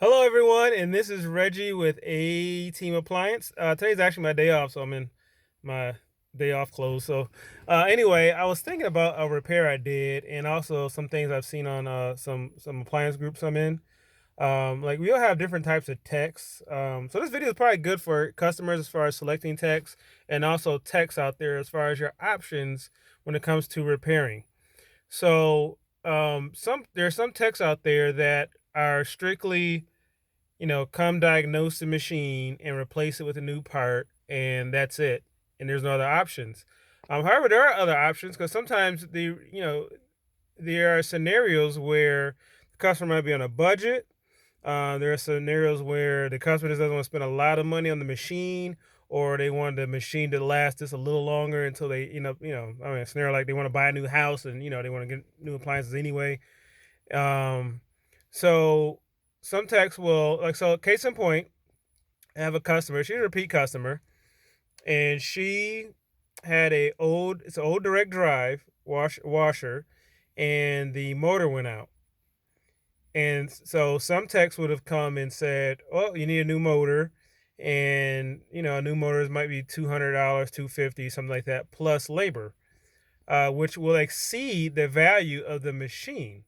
Hello, everyone, and this is Reggie with A Team Appliance. Today's actually my day off, so I'm in my day off clothes. Anyway, I was thinking about a repair I did, and also some things I've seen on some appliance groups I'm in. Like we all have different types of techs. So this video is probably good for customers as far as selecting techs, and also techs out there as far as your options when it comes to repairing. So some there are some techs out there that are strictly come diagnose the machine and replace it with a new part, and that's it. And there's no other options. However, there are other options because sometimes there are scenarios where the customer might be on a budget. There are scenarios where the customer just doesn't want to spend a lot of money on the machine, or they want the machine to last just a little longer until they, I mean, a scenario like they want to buy a new house and they want to get new appliances anyway. Um, so some techs will case in point, I have a customer, she's a repeat customer, and she had it's an old direct drive washer, and the motor went out. And so some techs would have come and said, "Oh, you need a new motor." And a new motor might be $200, 250, something like that, plus labor, which will exceed the value of the machine.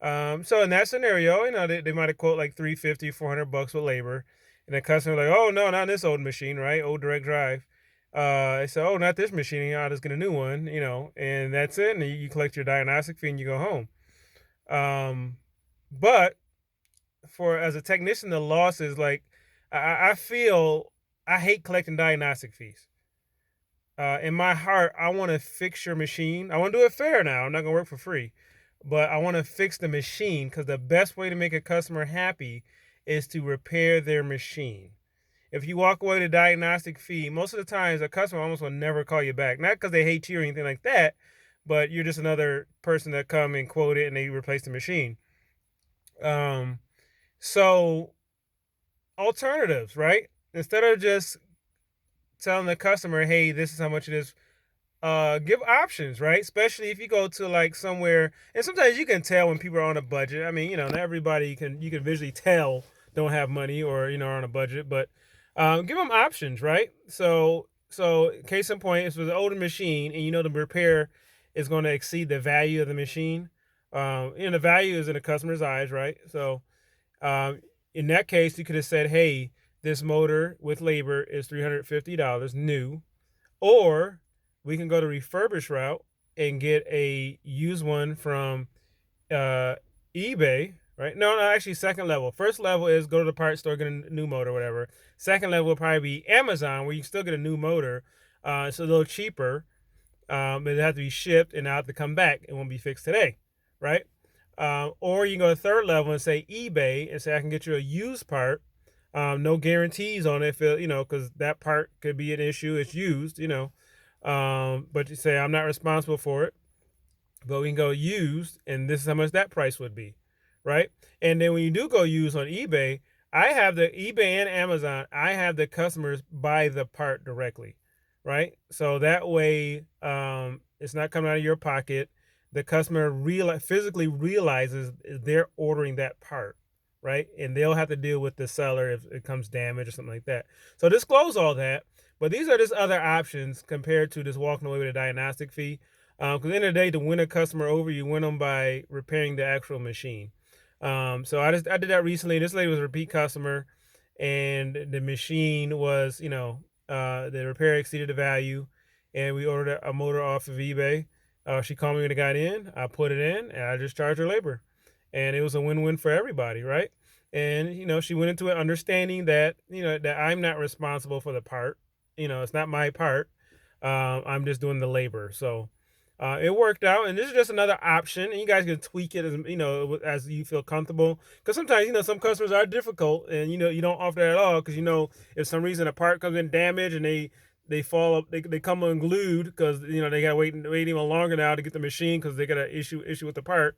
So in that scenario, they might have quote like 350, $400 with labor. And the customer like, oh no, not this old machine, right? Old direct drive. They say, oh, not this machine. I'll just get a new one, and that's it. And you collect your diagnostic fee and you go home. But for as a technician, the loss is like, I feel I hate collecting diagnostic fees. In my heart, I want to fix your machine. I want to do it fair now. I'm not going to work for free, but I want to fix the machine because the best way to make a customer happy is to repair their machine. If you walk away with a diagnostic fee, most of the times a customer almost will never call you back. Not because they hate you or anything like that, but you're just another person that come and quote it and they replace the machine. Um, so alternatives, right? Instead of just telling the customer, hey, this is how much it is, give options, right? Especially if you go to like somewhere, and sometimes you can tell when people are on a budget. I mean, not everybody you can visually tell don't have money or are on a budget, but give them options, right? So case in point, if it's an older machine and the repair is going to exceed the value of the machine. The value is in the customer's eyes, right? So in that case, you could have said, hey, this motor with labor is $350 new, or we can go the refurbished route and get a used one from eBay, right? No, actually, second level. First level is go to the parts store, get a new motor, whatever. Second level will probably be Amazon, where you can still get a new motor. It's a little cheaper, but it has to be shipped and now have to come back. It won't be fixed today, right? Or you can go to third level and say eBay and say I can get you a used part. No guarantees on it, because that part could be an issue. It's used, but you say I'm not responsible for it, but we can go used, and this is how much that price would be, right? And then when you do go used on eBay, I have the eBay and Amazon. I have the customers buy the part directly, right? So that way, it's not coming out of your pocket. The customer physically realizes they're ordering that part, right? And they'll have to deal with the seller if it comes damaged or something like that. So disclose all that. But these are just other options compared to just walking away with a diagnostic fee. Because at the end of the day, to win a customer over, you win them by repairing the actual machine. So I did that recently. This lady was a repeat customer, and the machine was, the repair exceeded the value, and we ordered a motor off of eBay. She called me when it got in. I put it in, and I just charged her labor, and it was a win-win for everybody, right? And she went into it understanding that that I'm not responsible for the part. It's not my part. I'm just doing the labor. So it worked out, and this is just another option, and you guys can tweak it as you feel comfortable. Because sometimes some customers are difficult, and you don't offer that at all because if some reason a part comes in damaged and they fall up, they come unglued because they gotta wait even longer now to get the machine because they got an issue with the part.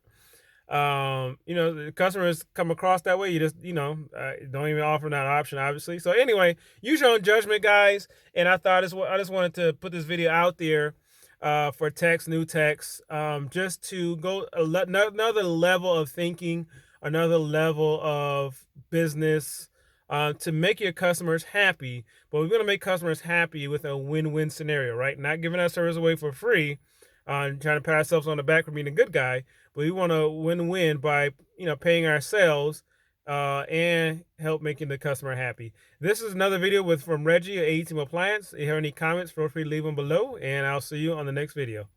The customers come across that way. You just don't even offer that option, obviously. So anyway, use your own judgment, guys. And I just wanted to put this video out there for new techs, just to go another level of thinking another level of business to make your customers happy. But we're going to make customers happy with a win-win scenario, right? Not giving our service away for free, trying to pat ourselves on the back for being a good guy, but we want to win-win by paying ourselves and help making the customer happy. This is another video from Reggie at A Team Appliance. If you have any comments, feel free to leave them below, and I'll see you on the next video.